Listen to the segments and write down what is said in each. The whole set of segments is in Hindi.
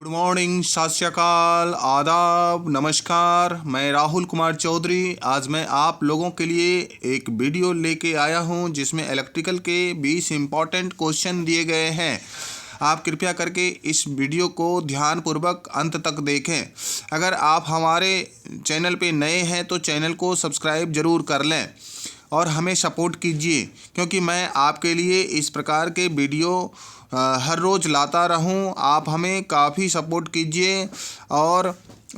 गुड मॉर्निंग, सत श्री अकाल, आदाब, नमस्कार। मैं राहुल कुमार चौधरी आज मैं आप लोगों के लिए एक वीडियो लेके आया हूं जिसमें इलेक्ट्रिकल के 20 इम्पॉर्टेंट क्वेश्चन दिए गए हैं। आप कृपया करके इस वीडियो को ध्यानपूर्वक अंत तक देखें। अगर आप हमारे चैनल पे नए हैं तो चैनल को सब्सक्राइब ज़रूर कर लें और हमें सपोर्ट कीजिए, क्योंकि मैं आपके लिए इस प्रकार के वीडियो हर रोज़ लाता रहूं। आप हमें काफ़ी सपोर्ट कीजिए और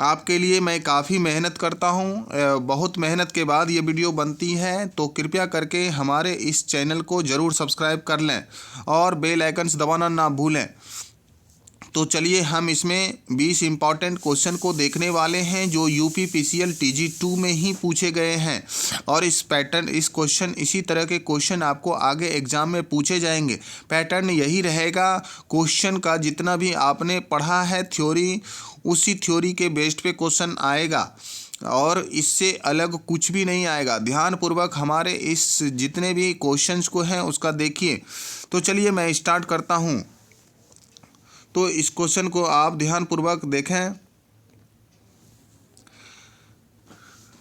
आपके लिए मैं काफ़ी मेहनत करता हूं। बहुत मेहनत के बाद ये वीडियो बनती है, तो कृपया करके हमारे इस चैनल को ज़रूर सब्सक्राइब कर लें और बेल आइकन्स दबाना ना भूलें। तो चलिए हम इसमें 20 इम्पॉर्टेंट क्वेश्चन को देखने वाले हैं जो यूपी पीसीएल TG2 में ही पूछे गए हैं। और इसी तरह के क्वेश्चन आपको आगे एग्जाम में पूछे जाएंगे। पैटर्न यही रहेगा, क्वेश्चन का जितना भी आपने पढ़ा है थ्योरी, उसी थ्योरी के बेस्ड पे क्वेश्चन आएगा और इससे अलग कुछ भी नहीं आएगा। ध्यानपूर्वक हमारे इस जितने भी क्वेश्चंस को हैं उसका देखिए। तो चलिए मैं स्टार्ट करता हूँ। तो इस क्वेश्चन को आप ध्यानपूर्वक देखें।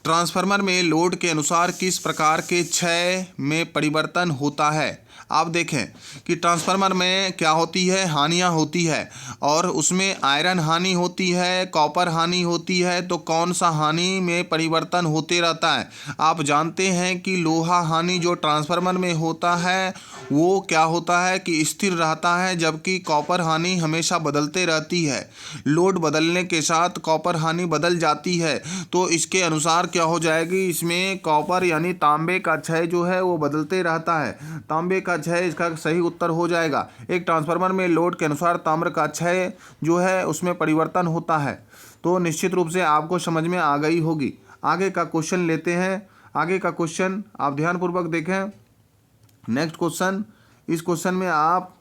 ट्रांसफार्मर में लोड के अनुसार किस प्रकार के क्षय में परिवर्तन होता है। आप देखें कि ट्रांसफार्मर में क्या होती है, हानियां होती है और उसमें आयरन हानि होती है, कॉपर हानि होती है। तो कौन सा हानि में परिवर्तन होते रहता है। आप जानते हैं कि लोहा हानि जो ट्रांसफार्मर में होता है वो क्या होता है कि स्थिर रहता है, जबकि कॉपर हानि हमेशा बदलते रहती है। लोड बदलने के साथ कॉपर हानि बदल जाती है। तो इसके अनुसार क्या हो जाएगी, इसमें कॉपर यानी तांबे का क्षय जो है वो बदलते रहता है। तांबे का क्षय इसका सही उत्तर हो जाएगा। एक ट्रांसफार्मर में लोड के अनुसार ताम्र का क्षय जो है उसमें परिवर्तन होता है। तो निश्चित रूप से आपको समझ में आ गई होगी। आगे का क्वेश्चन लेते हैं। आगे का क्वेश्चन आप ध्यानपूर्वक देखें। नेक्स्ट क्वेश्चन, इस क्वेश्चन में आप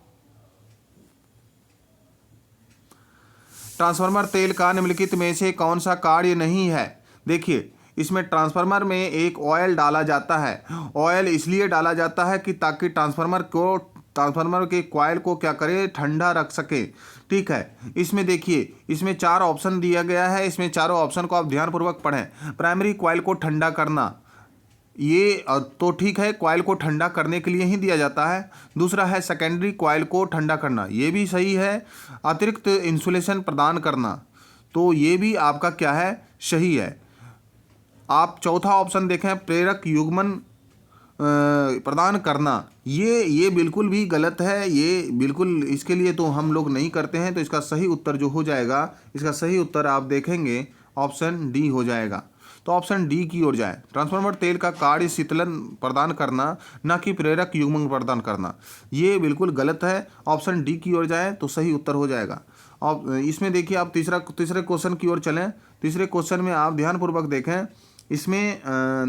ट्रांसफार्मर तेल का निम्नलिखित में से कौन सा कार्य नहीं है। देखिए इसमें ट्रांसफार्मर में एक ऑयल डाला जाता है। ऑयल इसलिए डाला जाता है कि ताकि ट्रांसफार्मर के कॉइल को क्या करे, ठंडा रख सके। ठीक है, इसमें देखिए इसमें 4 ऑप्शन दिया गया है। इसमें चारों ऑप्शन को आप ध्यानपूर्वक पढ़ें। प्राइमरी कॉइल को ठंडा करना, ये तो ठीक है, कॉइल को ठंडा करने के लिए ही दिया जाता है। दूसरा है सेकेंडरी कॉइल को ठंडा करना, ये भी सही है। अतिरिक्त इंसुलेशन प्रदान करना, तो ये भी आपका क्या है, सही है। आप चौथा ऑप्शन देखें, प्रेरक युग्मन प्रदान करना, ये बिल्कुल भी गलत है। ये बिल्कुल, इसके लिए तो हम लोग नहीं करते हैं। तो इसका सही उत्तर जो हो जाएगा, इसका सही उत्तर आप देखेंगे ऑप्शन डी हो जाएगा। तो ऑप्शन डी की ओर जाए। ट्रांसफार्मर तेल का कार्य शीतलन प्रदान करना, न कि प्रेरक युग्मन प्रदान करना, ये बिल्कुल गलत है। ऑप्शन डी की ओर जाए तो सही उत्तर हो जाएगा। और इसमें देखिए आप तीसरे क्वेश्चन की ओर चलें। तीसरे क्वेश्चन में आप ध्यानपूर्वक देखें। इसमें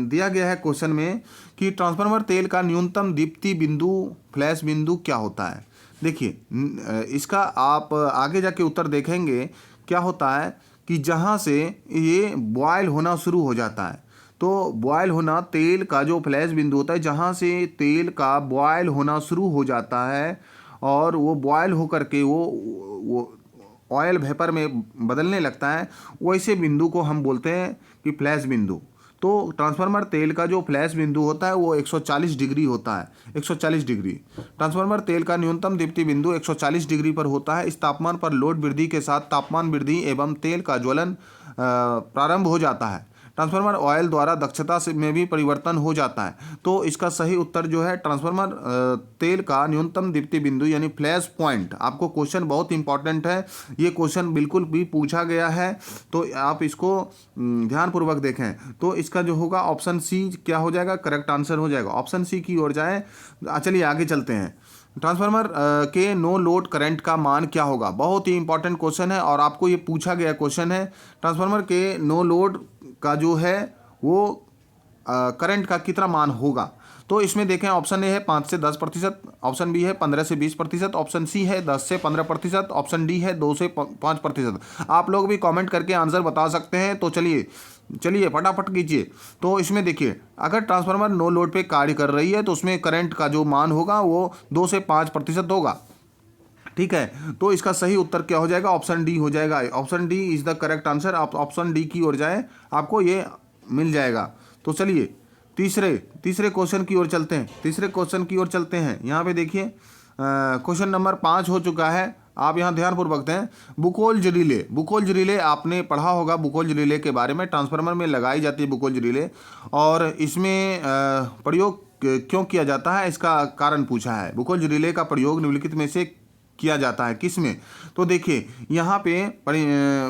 दिया गया है क्वेश्चन में कि ट्रांसफार्मर तेल का न्यूनतम दीप्ति बिंदु, फ्लैश बिंदु क्या होता है। देखिए इसका आप आगे जाके उत्तर देखेंगे। क्या होता है कि जहाँ से ये बॉयल होना शुरू हो जाता है, तो बॉयल होना, तेल का जो फ्लैश बिंदु होता है, जहाँ से तेल का बॉयल होना शुरू हो जाता है और वो बॉयल होकर के वो ऑयल वेपर में बदलने लगता है, वैसे बिंदु को हम बोलते हैं कि फ्लैश बिंदु। तो ट्रांसफार्मर तेल का जो फ्लैश बिंदु होता है वो 140 डिग्री होता है। 140 डिग्री ट्रांसफार्मर तेल का न्यूनतम दीप्ति बिंदु 140 डिग्री पर होता है। इस तापमान पर लोड वृद्धि के साथ तापमान वृद्धि एवं तेल का ज्वलन प्रारंभ हो जाता है। ट्रांसफार्मर ऑयल द्वारा दक्षता से में भी परिवर्तन हो जाता है। तो इसका सही उत्तर जो है ट्रांसफार्मर तेल का न्यूनतम दीप्ति बिंदु यानी फ्लैश पॉइंट। आपको क्वेश्चन बहुत इंपॉर्टेंट है, ये क्वेश्चन बिल्कुल भी पूछा गया है, तो आप इसको ध्यानपूर्वक देखें। तो इसका जो होगा ऑप्शन सी क्या हो जाएगा, करेक्ट आंसर हो जाएगा। ऑप्शन सी की ओर जाए। चलिए आगे चलते हैं। ट्रांसफार्मर के नो लोड करंट का मान क्या होगा। बहुत ही इंपॉर्टेंट क्वेश्चन है और आपको ये पूछा गया क्वेश्चन है। ट्रांसफार्मर के नो लोड का जो है वो करंट का कितना मान होगा। तो इसमें देखें, ऑप्शन ए है 5 से 10%, ऑप्शन बी है 15 से 20%, ऑप्शन सी है 10 से 15%, ऑप्शन डी है 2 से 5%। आप लोग भी कमेंट करके आंसर बता सकते हैं। तो चलिए फटाफट कीजिए। तो इसमें देखिए, अगर ट्रांसफार्मर नो लोड पे कार्य कर रही है तो उसमें करंट का जो मान होगा वो 2 से 5% होगा। ठीक है, तो इसका सही उत्तर क्या हो जाएगा, ऑप्शन डी हो जाएगा। Option D is the correct answer. आप ऑप्शन डी की ओर जाएं, आपको ये मिल जाएगा। तो चलिए तीसरे क्वेश्चन की ओर चलते हैं। यहाँ पे देखिए क्वेश्चन नंबर 5 हो चुका है। आप यहाँ ध्यानपूर्वक दें। बुकोल्ज रिले आपने पढ़ा होगा। बुकोल्ज रिले के बारे में ट्रांसफार्मर में लगाई जाती है बुकोल्ज रिले, और इसमें प्रयोग क्यों किया जाता है इसका कारण पूछा है। बुकोल्ज रिले का प्रयोग निम्नलिखित में से किया जाता है किस में? तो देखिए यहाँ पे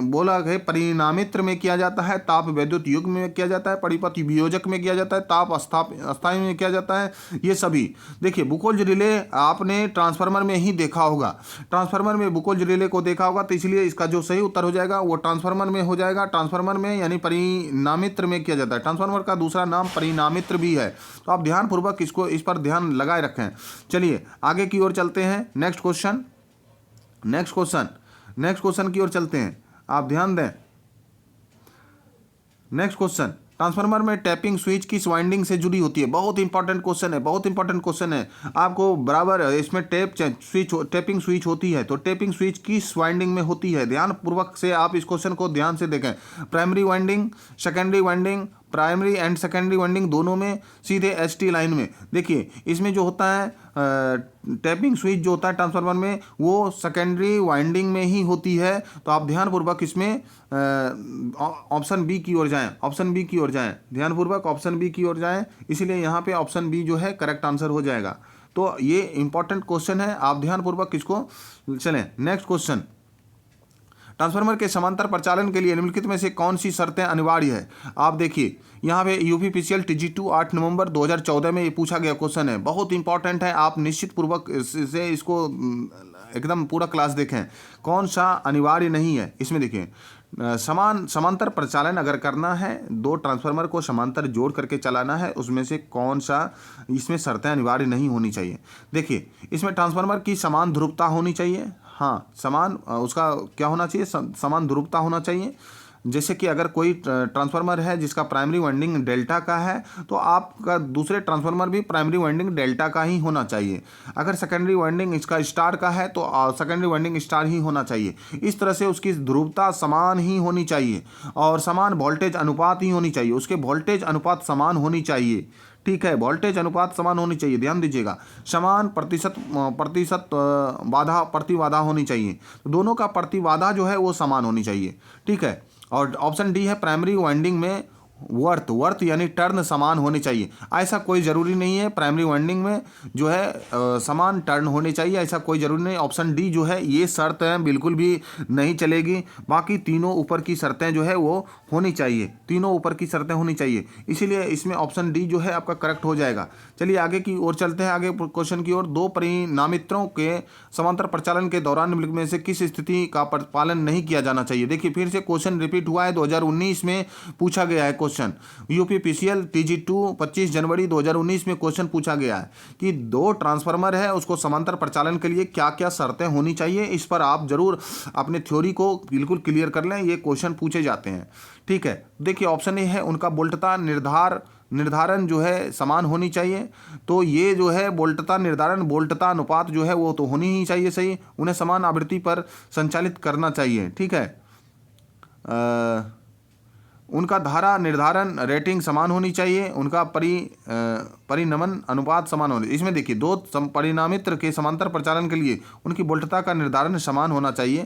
बोला है परिणामित्र में किया जाता है, ताप वैद्युत युग्म में किया जाता है, परिपथ वियोजक में किया जाता है, ताप अस्थायी में किया जाता है। ये सभी देखिए बुकोल्ज रिले आपने ट्रांसफार्मर में ही देखा होगा। ट्रांसफार्मर में बुकोल्ज रिले को देखा होगा, तो इसलिए इसका जो सही उत्तर हो जाएगा वो ट्रांसफार्मर में हो जाएगा। ट्रांसफार्मर में यानी परिणामित्र में किया जाता है। ट्रांसफार्मर का दूसरा नाम परिणामित्र भी है। तो आप ध्यानपूर्वक इस पर ध्यान लगाए रखें। चलिए आगे की ओर चलते हैं। नेक्स्ट क्वेश्चन की ओर चलते हैं। आप ध्यान दें। नेक्स्ट क्वेश्चन, ट्रांसफार्मर में टैपिंग स्विच किस वाइंडिंग से जुड़ी होती है? बहुत इंपॉर्टेंट क्वेश्चन है। आपको बराबर इसमें टैपिंग स्विच होती है, तो टैपिंग स्विच किस वाइंडिंग में होती है? ध्यानपूर्वक से आप इस क्वेश्चन को ध्यान से देखें। Primary winding, secondary winding, primary and secondary winding दोनों में, सीधे एसटी लाइन में। देखिए इसमें जो होता है टैपिंग स्विच जो होता है ट्रांसफार्मर में, वो सेकेंडरी वाइंडिंग में ही होती है। तो आप ध्यानपूर्वक इसमें ऑप्शन बी की ओर जाएं। ध्यानपूर्वक ऑप्शन बी की ओर जाएं, इसीलिए यहाँ पे ऑप्शन बी जो है करेक्ट आंसर हो जाएगा। तो ये इंपॉर्टेंट क्वेश्चन है, आप ध्यानपूर्वक इसको चलें। नेक्स्ट क्वेश्चन, ट्रांसफार्मर के समांतर प्रचालन के लिए निम्नलिखित में से कौन सी शर्तें अनिवार्य है? आप देखिए यहाँ पे यूपीपीसीएल TG2 8 नवंबर 2014 में ये पूछा गया क्वेश्चन है, बहुत इंपॉर्टेंट है। आप निश्चित पूर्वक से इसको एकदम पूरा क्लास देखें। कौन सा अनिवार्य नहीं है इसमें? देखिए समांतर प्रचालन अगर करना है, दो ट्रांसफार्मर को समांतर जोड़ करके चलाना है, उसमें से कौन सा इसमें शर्तें अनिवार्य नहीं होनी चाहिए? देखिए इसमें ट्रांसफार्मर की समान ध्रुवता होनी चाहिए। हाँ, समान उसका क्या होना चाहिए? समान ध्रुवता होना चाहिए। जैसे कि अगर कोई ट्रांसफार्मर है जिसका प्राइमरी वाइंडिंग डेल्टा का है, तो आपका दूसरे ट्रांसफार्मर भी प्राइमरी वाइंडिंग डेल्टा का ही होना चाहिए। अगर सेकेंडरी वाइंडिंग इसका स्टार का है तो सेकेंडरी वाइंडिंग स्टार ही होना चाहिए। इस तरह से उसकी ध्रुवता समान ही होनी चाहिए, और समान वोल्टेज अनुपात ही होनी चाहिए। उसके वोल्टेज अनुपात समान होनी चाहिए। ठीक है, वोल्टेज अनुपात समान होनी चाहिए, ध्यान दीजिएगा। समान प्रतिशत प्रतिबाधा होनी चाहिए। दोनों का प्रतिबाधा जो है वो समान होनी चाहिए। ठीक है, और ऑप्शन डी है प्राइमरी वाइंडिंग में वर्थ यानी टर्न समान होने चाहिए। ऐसा कोई ज़रूरी नहीं है प्राइमरी वाइंडिंग में जो है समान टर्न होने चाहिए, ऐसा कोई ज़रूरी नहीं। ऑप्शन डी जो है ये शर्त है बिल्कुल भी नहीं चलेगी। बाकी तीनों ऊपर की शर्तें जो है वो होनी चाहिए, इसीलिए इसमें ऑप्शन डी जो है आपका करेक्ट हो जाएगा। चलिए आगे की ओर चलते हैं। आगे क्वेश्चन की ओर, दो परिणामित्रों के समांतर प्रचालन के दौरान निम्नलिखित में से किस स्थिति का पालन नहीं किया जाना चाहिए? देखिए फिर से क्वेश्चन रिपीट हुआ है, 2019 में पूछा गया है क्वेश्चन। यूपीपीसीएल TG2 25 जनवरी 2019 में क्वेश्चन पूछा गया है कि दो ट्रांसफार्मर है, उसको समांतर प्रचालन के लिए क्या क्या शर्तें होनी चाहिए। इस पर आप जरूर अपने थ्योरी को बिल्कुल क्लियर कर लें, ये क्वेश्चन पूछे जाते हैं। ठीक है, देखिए ऑप्शन ए है उनका वोल्टता निर्धारण जो है समान होनी चाहिए। तो ये जो है वोल्टता अनुपात जो है वो तो होनी ही चाहिए सही। उन्हें समान आवृत्ति पर संचालित करना चाहिए। ठीक है, उनका धारा निर्धारण रेटिंग समान होनी चाहिए। उनका परिनमन अनुपात समान होने। इसमें देखिए दो परिणामित्र के समांतर प्रचालन के लिए उनकी वोल्टता का निर्धारण समान होना चाहिए।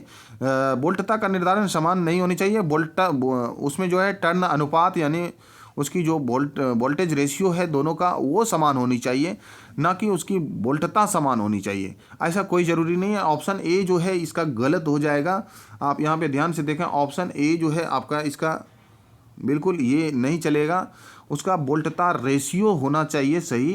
वोल्टता का निर्धारण समान नहीं होनी चाहिए। उसमें जो है टर्न अनुपात यानी उसकी जो वोल्टेज रेशियो है दोनों का वो समान होनी चाहिए, ना कि उसकी वोल्टता समान होनी चाहिए। ऐसा कोई ज़रूरी नहीं है। ऑप्शन ए जो है इसका गलत हो जाएगा। आप यहाँ पे ध्यान से देखें, ऑप्शन ए जो है आपका इसका बिल्कुल ये नहीं चलेगा। उसका वोल्टता रेशियो होना चाहिए सही,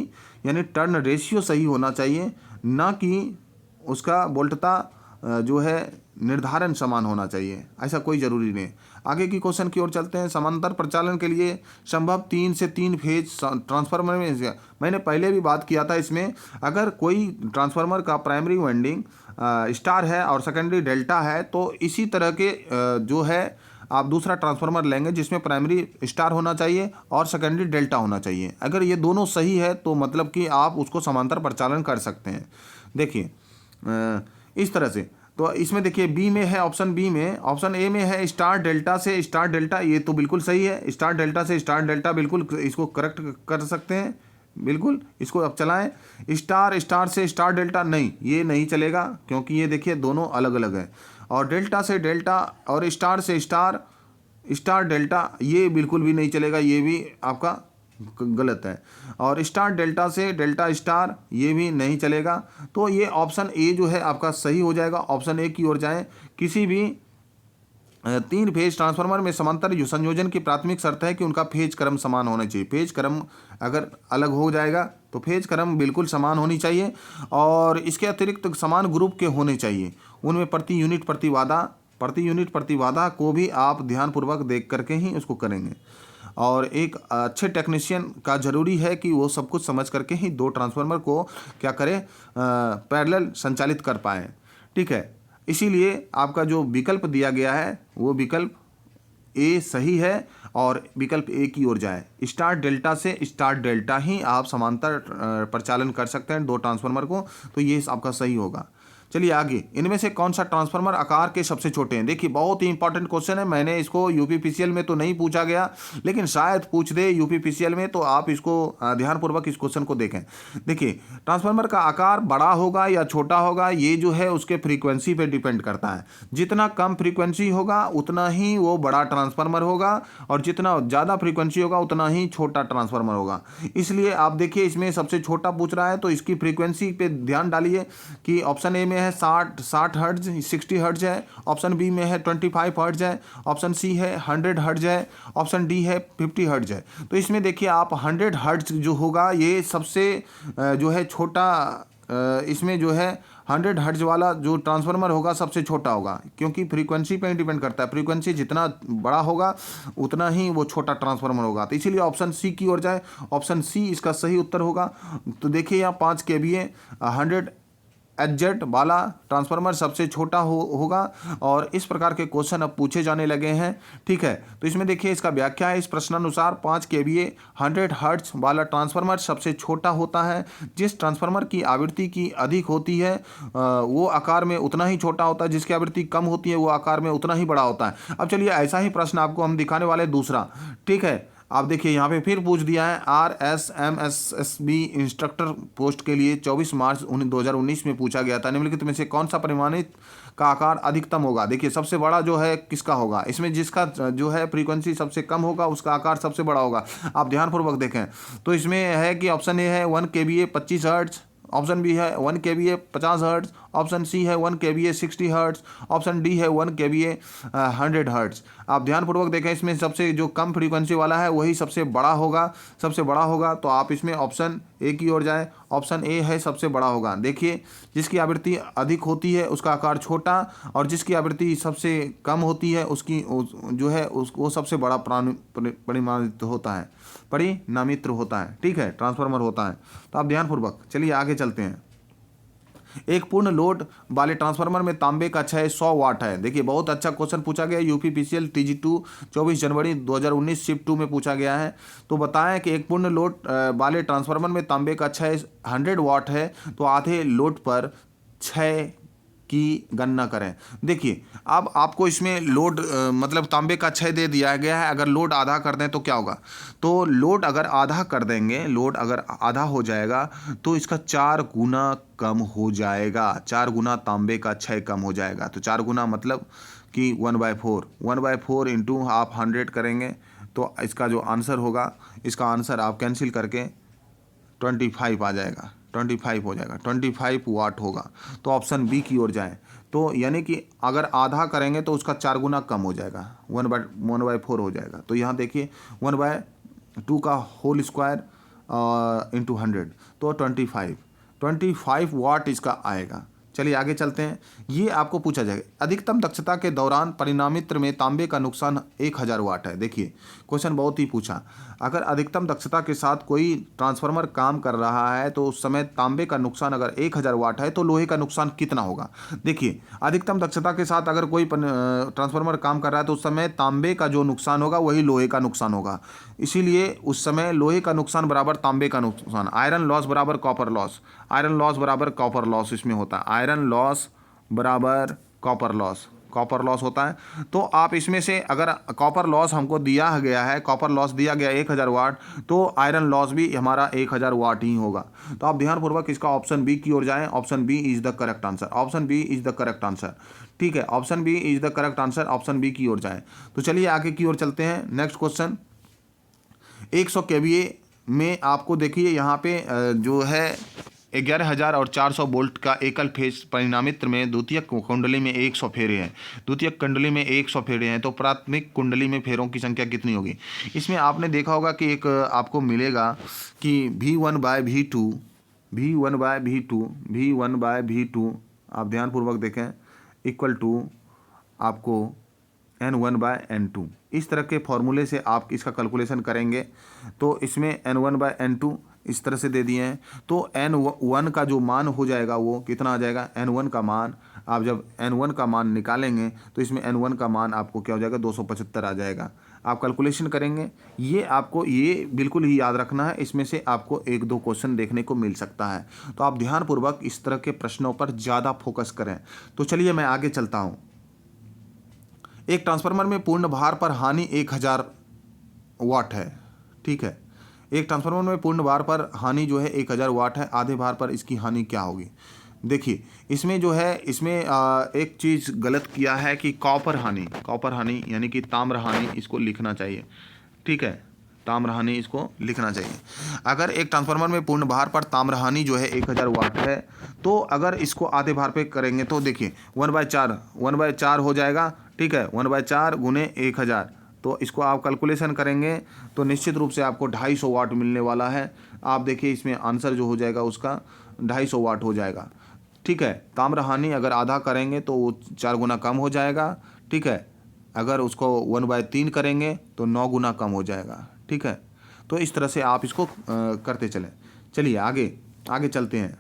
यानी टर्न रेशियो सही होना चाहिए, ना कि उसका वोल्टता जो है निर्धारण समान होना चाहिए। ऐसा कोई ज़रूरी नहीं। आगे की क्वेश्चन की ओर चलते हैं। समांतर प्रचालन के लिए संभव 3 से 3 फेज ट्रांसफार्मर में मैंने पहले भी बात किया था। इसमें अगर कोई ट्रांसफार्मर का प्राइमरी वाइंडिंग स्टार है और सेकेंडरी डेल्टा है, तो इसी तरह के जो है आप दूसरा ट्रांसफार्मर लेंगे जिसमें प्राइमरी स्टार होना चाहिए और सेकेंडरी डेल्टा होना चाहिए। अगर ये दोनों सही है तो मतलब कि आप उसको समांतर प्रचालन कर सकते हैं। देखिए इस तरह से। तो इसमें देखिए बी में है, ऑप्शन बी में, ऑप्शन ए में है स्टार डेल्टा से स्टार डेल्टा, ये तो बिल्कुल सही है। स्टार डेल्टा से स्टार डेल्टा, बिल्कुल इसको करेक्ट कर सकते हैं, बिल्कुल इसको अब चलाएं। स्टार स्टार से स्टार डेल्टा नहीं, ये नहीं चलेगा क्योंकि ये देखिए दोनों अलग अलग है। और डेल्टा से डेल्टा और स्टार से स्टार स्टार डेल्टा, ये बिल्कुल भी नहीं चलेगा, ये भी आपका गलत है। और स्टार डेल्टा से डेल्टा स्टार, ये भी नहीं चलेगा। तो ये ऑप्शन ए जो है आपका सही हो जाएगा। ऑप्शन ए की ओर जाएं। किसी भी 3 फेज ट्रांसफार्मर में समांतर जो संयोजन की प्राथमिक शर्त है कि उनका फेज क्रम समान होना चाहिए। फेज क्रम अगर अलग हो जाएगा तो फेज क्रम बिल्कुल समान होनी चाहिए। और इसके अतिरिक्त समान ग्रुप के होने चाहिए। उनमें प्रति यूनिट प्रतिबाधा को भी आप ध्यानपूर्वक देख करके ही उसको करेंगे। और एक अच्छे टेक्नीशियन का ज़रूरी है कि वो सब कुछ समझ करके ही 2 ट्रांसफार्मर को क्या करें, पैरेलल संचालित कर पाएँ। ठीक है, इसीलिए आपका जो विकल्प दिया गया है वो विकल्प ए सही है और विकल्प ए की ओर जाए। स्टार डेल्टा से स्टार डेल्टा ही आप समांतर प्रचालन कर सकते हैं 2 ट्रांसफार्मर को, तो ये आपका सही होगा। चलिए आगे, इनमें से कौन सा ट्रांसफार्मर आकार के सबसे छोटे हैं? देखिए बहुत ही इंपॉर्टेंट क्वेश्चन है। मैंने इसको यूपीपीसीएल में तो नहीं पूछा गया, लेकिन शायद पूछ दे यूपीपीसीएल में, तो आप इसको ध्यानपूर्वक इस क्वेश्चन को देखें। देखिए ट्रांसफार्मर का आकार बड़ा होगा या छोटा होगा, ये जो है उसके फ्रीक्वेंसी पे डिपेंड करता है। जितना कम फ्रीक्वेंसी होगा उतना ही वो बड़ा ट्रांसफार्मर होगा, और जितना ज़्यादा फ्रीक्वेंसी होगा उतना ही छोटा ट्रांसफार्मर होगा। इसलिए आप देखिए इसमें सबसे छोटा पूछ रहा है, तो इसकी फ्रीक्वेंसी पे ध्यान डालिए कि ऑप्शन ए में है 60 हर्ट्ज 60 हर्ट्ज है, ऑप्शन बी में है 25 हर्ट्ज है, ऑप्शन सी है 100 हर्ट्ज है, ऑप्शन डी है 50 हर्ट्ज है। तो इसमें देखिए आप 100 हर्ट्ज जो होगा ये सबसे जो है छोटा, इसमें जो है 100 हर्ट्ज वाला जो ट्रांसफार्मर होगा सबसे छोटा होगा, क्योंकि फ्रीक्वेंसी पे ही डिपेंड करता है। फ्रीक्वेंसी जितना बड़ा होगा उतना ही वो छोटा ट्रांसफार्मर होगा। तो इसीलिए ऑप्शन सी की ओर जाए। ऑप्शन सी इसका सही उत्तर होगा। तो देखिए यहाँ 5 kVA 100 एचजेड वाला ट्रांसफार्मर सबसे छोटा होगा, और इस प्रकार के क्वेश्चन अब पूछे जाने लगे हैं। ठीक है, तो इसमें देखिए इसका व्याख्या है इस प्रश्नानुसार 5 kVA 100 हर्ट्ज वाला ट्रांसफार्मर सबसे छोटा होता है। जिस ट्रांसफार्मर की आवृत्ति की अधिक होती है वो आकार में उतना ही छोटा होता है, जिसकी आवृत्ति कम होती है वो आकार में उतना ही बड़ा होता है। अब चलिए ऐसा ही प्रश्न आपको हम दिखाने वाले दूसरा। ठीक है, आप देखिए यहाँ पे फिर पूछ दिया है RSMSSB इंस्ट्रक्टर पोस्ट के लिए 24 मार्च 2019 में पूछा गया था। निम्नलिखित में से कौन सा परिमाणित का आकार अधिकतम होगा? देखिए सबसे बड़ा जो है किसका होगा? इसमें जिसका जो है फ्रीक्वेंसी सबसे कम होगा उसका आकार सबसे बड़ा होगा। आप ध्यानपूर्वक देखें तो इसमें है कि ऑप्शन ए है 1 kVA 25 हर्ट्ज, ऑप्शन बी है 1 kVA 50 हर्ट्ज, ऑप्शन सी है 1 kVA 60 हर्ट्ज, ऑप्शन डी है 1 kVA 100 हर्ट्ज। आप ध्यानपूर्वक देखें इसमें सबसे जो कम फ्रीक्वेंसी वाला है वही सबसे बड़ा होगा। तो आप इसमें ऑप्शन ए की ओर जाए। ऑप्शन ए है सबसे बड़ा होगा। देखिए जिसकी आवृत्ति अधिक होती है उसका आकार छोटा, और जिसकी आवृत्ति सबसे कम होती है उसकी जो है वो सबसे बड़ा परिमाणित होता है, परिणामित होता है। ठीक है, ट्रांसफार्मर होता है। तो आप ध्यानपूर्वक चलिए आगे चलते हैं। एक पूर्ण लोड वाले ट्रांसफार्मर में तांबे का क्षय 100 वाट है। देखिए बहुत अच्छा क्वेश्चन पूछा गया, यूपीपीसीएल TG2 24 जनवरी 2019 शिफ्ट 2 में पूछा गया है। तो बताएं कि एक पूर्ण लोड वाले ट्रांसफार्मर में तांबे का क्षय 100 वाट है, तो आधे लोड पर क्षय की गणना करें। देखिए अब आपको इसमें लोड मतलब तांबे का क्षय दे दिया गया है। अगर लोड आधा कर दें तो क्या होगा? तो लोड अगर आधा कर देंगे, लोड अगर आधा हो जाएगा तो इसका 4 गुना कम हो जाएगा। 4 गुना तांबे का क्षय कम हो जाएगा। तो 4 गुना मतलब कि 1/4 इंटू आप 100 करेंगे तो इसका जो आंसर होगा, इसका आंसर आप कैंसिल करके 25 आ जाएगा, 25 हो जाएगा, 25 वाट होगा। तो ऑप्शन बी की ओर जाएं। तो यानी कि अगर आधा करेंगे तो उसका 4 गुना कम हो जाएगा, 1/4 हो जाएगा। तो यहाँ देखिए 1/2 का होल स्क्वायर इंटू 100 तो 25 वाट इसका आएगा। चलिए आगे चलते हैं। ये आपको पूछा जाएगा अधिकतम दक्षता के दौरान परिणामित्र में तांबे का नुकसान 1000 वाट है। देखिए क्वेश्चन बहुत ही पूछा, अगर अधिकतम दक्षता के साथ कोई ट्रांसफार्मर काम कर रहा है तो उस समय तांबे का नुकसान अगर 1000 वाट है तो लोहे का नुकसान कितना होगा? देखिए अधिकतम दक्षता के साथ अगर कोई ट्रांसफार्मर काम कर रहा है तो उस समय तांबे का जो नुकसान होगा वही लोहे का नुकसान होगा। इसीलिए उस समय लोहे का नुकसान बराबर तांबे का नुकसान, आयरन लॉस बराबर कॉपर लॉस, आयरन लॉस बराबर कॉपर लॉस इसमें होता है। आयरन लॉस बराबर कॉपर लॉस। कॉपर लॉस होता है। तो आप इसमें से अगर कॉपर लॉस हमको दिया गया है, कॉपर लॉस दिया गया 1000 वाट, तो आयरन लॉस भी हमारा 1000 वाट ही होगा। तो आप ध्यानपूर्वक इसका ऑप्शन बी की ओर जाएं। Option B is the correct answer. Option B is the correct answer. ठीक है, option B is the correct answer. Option B की ओर जाएं। तो चलिए आगे की ओर चलते हैं। नेक्स्ट क्वेश्चन, 100 केवीए में आपको देखिए यहाँ पे जो है 11,000 और 400 वोल्ट का एकल फेज परिणामित्र में द्वितीयक कुंडली में 100 फेरे हैं। द्वितीयक कुंडली में 100 फेरे हैं, तो प्राथमिक कुंडली में फेरों की संख्या कितनी होगी? इसमें आपने देखा होगा कि एक आपको मिलेगा कि V1/V2, V1/V2 आप ध्यानपूर्वक देखें, इक्वल टू आपको N1/N2। इस तरह के फॉर्मूले से आप इसका कैलकुलेशन करेंगे तो इसमें N1/N2 इस तरह से दे दिए हैं। तो N1 का जो मान हो जाएगा वो कितना आ जाएगा? N1 का मान आप जब N1 का मान निकालेंगे तो इसमें N1 का मान आपको क्या हो जाएगा? 275 आ जाएगा। आप कैलकुलेशन करेंगे, ये आपको ये बिल्कुल ही याद रखना है। इसमें से आपको 1-2 क्वेश्चन देखने को मिल सकता है। तो आप ध्यानपूर्वक इस तरह के प्रश्नों पर ज़्यादा फोकस करें। तो चलिए मैं आगे चलता हूँ। एक ट्रांसफार्मर में पूर्ण भार पर हानि 1000 वाट है। ठीक है, एक ट्रांसफार्मर में पूर्ण भार पर हानि जो है 1000 वाट है। आधे भार पर इसकी हानि क्या होगी? देखिए इसमें जो है, इसमें एक चीज़ गलत किया है कि कॉपर हानि यानी कि ताम्र हानि इसको लिखना चाहिए। ठीक है, ताम्र हानि इसको लिखना चाहिए। अगर एक ट्रांसफार्मर में पूर्ण भार पर ताम्र हानि जो है 1000 वाट है, तो अगर इसको आधे भार पे करेंगे तो देखिए 1/4 हो जाएगा। ठीक है, 1/4 गुने 1000, तो इसको आप कैलकुलेशन करेंगे तो निश्चित रूप से आपको 250 वाट मिलने वाला है। आप देखिए इसमें आंसर जो हो जाएगा उसका 250 वाट हो जाएगा। ठीक है, ताम्र हानि अगर आधा करेंगे तो वो 4 गुना कम हो जाएगा। ठीक है, अगर उसको 1/3 करेंगे तो 9 गुना कम हो जाएगा। ठीक है, तो इस तरह से आप इसको करते चलें। चलिए आगे आगे चलते हैं।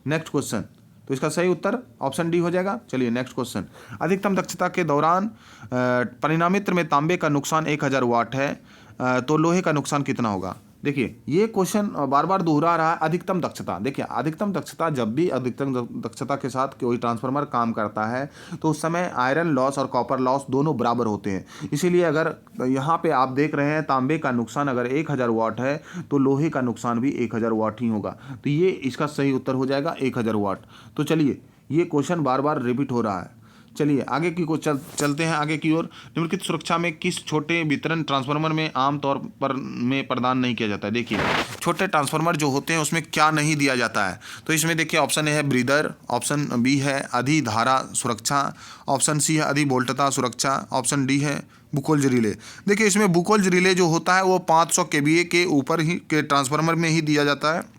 नेक्स्ट क्वेश्चन, तो इसका सही उत्तर ऑप्शन डी हो जाएगा। चलिए नेक्स्ट क्वेश्चन, अधिकतम दक्षता के दौरान परिणामित्र में तांबे का नुकसान 1000 वाट है, तो लोहे का नुकसान कितना होगा? देखिए ये क्वेश्चन बार बार दोहरा रहा है। अधिकतम दक्षता, देखिए अधिकतम दक्षता, जब भी अधिकतम दक्षता के साथ कोई ट्रांसफार्मर काम करता है तो उस समय आयरन लॉस और कॉपर लॉस दोनों बराबर होते हैं। इसीलिए अगर यहाँ पे आप देख रहे हैं तांबे का नुकसान अगर 1000 वाट है तो लोहे का नुकसान भी 1000 वाट ही होगा। तो ये इसका सही उत्तर हो जाएगा 1000 वाट। तो चलिए ये क्वेश्चन बार बार रिपीट हो रहा है। चलिए आगे की को चलते हैं आगे की ओर। निम्नलिखित सुरक्षा में किस छोटे वितरण ट्रांसफार्मर में आमतौर पर में प्रदान नहीं किया जाता है? देखिए छोटे ट्रांसफार्मर जो होते हैं उसमें क्या नहीं दिया जाता है? तो इसमें देखिए ऑप्शन ए है ब्रीदर, ऑप्शन बी है अधिधारा सुरक्षा, ऑप्शन सी है अधिवोल्टता सुरक्षा, ऑप्शन डी है बुकोल्ज रिले। देखिए इसमें बुकोल्ज रिले जो होता है वो 500 केवीए के ऊपर ही के ट्रांसफार्मर में ही दिया जाता है।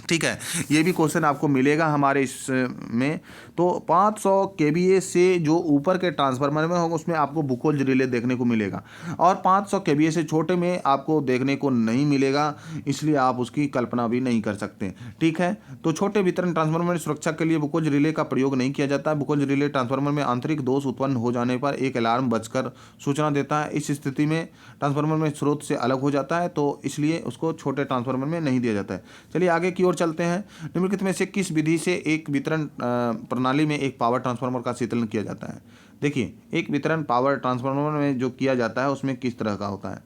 ठीक है, ये भी क्वेश्चन आपको मिलेगा हमारे इसमें। तो 500 केवीए से जो ऊपर के ट्रांसफार्मर में होगा उसमें आपको बुकोल्ज रिले देखने को मिलेगा, और 500 केवीए से छोटे में आपको देखने को नहीं मिलेगा, इसलिए आप उसकी कल्पना भी नहीं कर सकते। ठीक है, तो छोटे वितरण ट्रांसफार्मर में सुरक्षा के लिए बुकोल्ज रिले का प्रयोग नहीं किया जाता है। बुकोल्ज रिले ट्रांसफार्मर में आंतरिक दोष उत्पन्न हो जाने पर एक अलार्म बजकर सूचना देता है। इस स्थिति में ट्रांसफार्मर में स्रोत से अलग हो जाता है, तो इसलिए उसको छोटे ट्रांसफार्मर में नहीं दिया जाता है। चलिए आगे की ओर चलते हैं। निम्नलिखित में से किस विधि से एक वितरण प्रणाली में एक पावर ट्रांसफार्मर का शीतलन किया जाता है? देखिए एक वितरण पावर ट्रांसफार्मर में जो किया जाता है उसमें किस तरह का होता है?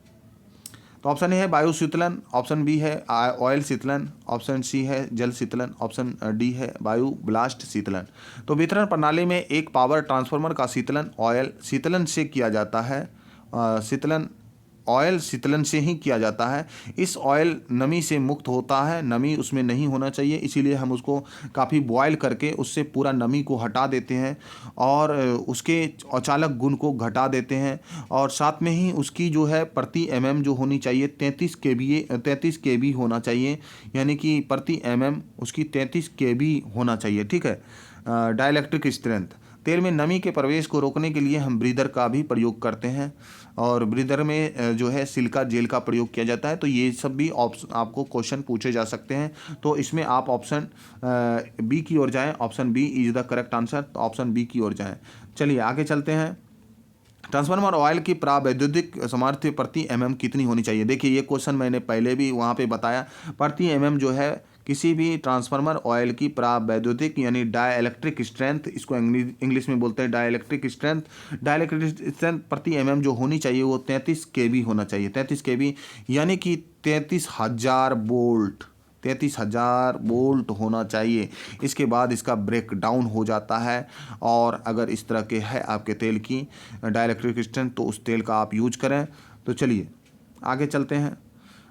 तो ऑप्शन ए है वायु शीतलन, ऑप्शन बी है ऑयल शीतलन, ऑप्शन सी है जल शीतलन, ऑप्शन डी है वायु ब्लास्ट शीतलन। तो वितरण प्रणाली में एक पावर ट्रांसफार्मर का शीतलन ऑयल शीतलन से किया जाता है। शीतलन ऑयल शीतलन से ही किया जाता है। इस ऑयल नमी से मुक्त होता है, नमी उसमें नहीं होना चाहिए, इसीलिए हम उसको काफ़ी बॉयल करके उससे पूरा नमी को हटा देते हैं और उसके अचालक गुण को घटा देते हैं, और साथ में ही उसकी जो है प्रति एमएम जो होनी चाहिए 33 केवी होना चाहिए, यानी कि प्रति एमएम उसकी 33 केवी होना चाहिए। ठीक है, डाइलेक्ट्रिक स्ट्रेंथ। तेल में नमी के प्रवेश को रोकने के लिए हम ब्रीदर का भी प्रयोग करते हैं, और ब्रीदर में जो है सिलिका जेल का प्रयोग किया जाता है। तो ये सब भी आपको क्वेश्चन पूछे जा सकते हैं। तो इसमें आप ऑप्शन बी की ओर जाएं। Option B is the correct answer. तो ऑप्शन बी की ओर जाएं। चलिए आगे चलते हैं। ट्रांसफार्मर ऑयल की प्रावैद्युतिक सामर्थ्य प्रति एमएम कितनी होनी चाहिए? देखिए ये क्वेश्चन मैंने पहले भी वहाँ पे बताया। प्रति एमएम जो है किसी भी ट्रांसफार्मर ऑयल की प्रावैद्युतिक यानी डाइलेक्ट्रिक स्ट्रेंथ, इसको इंग्लिश में बोलते हैं डाइलेक्ट्रिक स्ट्रेंथ प्रति एमएम जो होनी चाहिए वो 33 kV होना चाहिए। 33 kV यानी कि 33,000 वोल्ट होना चाहिए। इसके बाद इसका ब्रेक डाउन हो जाता है। और अगर इस तरह के है आपके तेल की डाइलेक्ट्रिक स्ट्रेंथ तो उस तेल का आप यूज करें। तो चलिए आगे चलते हैं।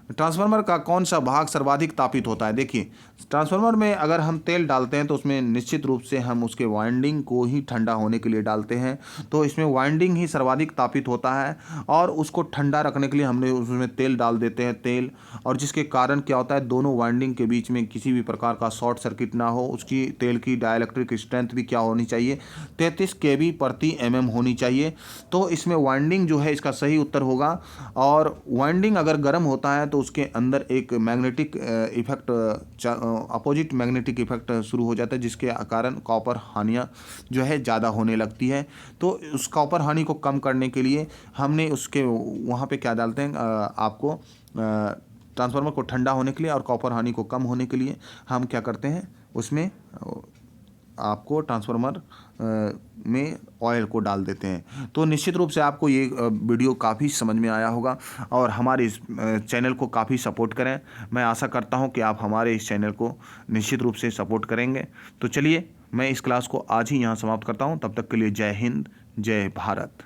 ट्रांसफार्मर का कौन सा भाग सर्वाधिक तापित होता है? देखिए, ट्रांसफार्मर में अगर हम तेल डालते हैं तो उसमें निश्चित रूप से हम उसके वाइंडिंग को ही ठंडा होने के लिए डालते हैं। तो इसमें वाइंडिंग ही सर्वाधिक तापित होता है और उसको ठंडा रखने के लिए हमने उसमें तेल डाल देते हैं तेल, और जिसके कारण क्या होता है, दोनों वाइंडिंग के बीच में किसी भी प्रकार का शॉर्ट सर्किट ना हो। उसकी तेल की डाइलेक्ट्रिक स्ट्रेंथ भी क्या होनी चाहिए, 33 kV प्रति एमएम होनी चाहिए। तो इसमें वाइंडिंग जो है इसका सही उत्तर होगा। और वाइंडिंग अगर गर्म होता है तो उसके अंदर एक magnetic effect, opposite magnetic effect शुरू हो जाता है, जिसके कारण कॉपर हानियाँ जो है ज़्यादा होने लगती है। तो उस कॉपर हानि को कम करने के लिए हमने उसके वहाँ पे क्या डालते हैं, आपको ट्रांसफार्मर को ठंडा होने के लिए और कॉपर हानि को कम होने के लिए हम क्या करते हैं, उसमें आपको ट्रांसफार्मर में ऑयल को डाल देते हैं। तो निश्चित रूप से आपको ये वीडियो काफ़ी समझ में आया होगा और हमारे इस चैनल को काफ़ी सपोर्ट करें। मैं आशा करता हूं कि आप हमारे इस चैनल को निश्चित रूप से सपोर्ट करेंगे। तो चलिए मैं इस क्लास को आज ही यहां समाप्त करता हूं। तब तक के लिए जय हिंद, जय भारत।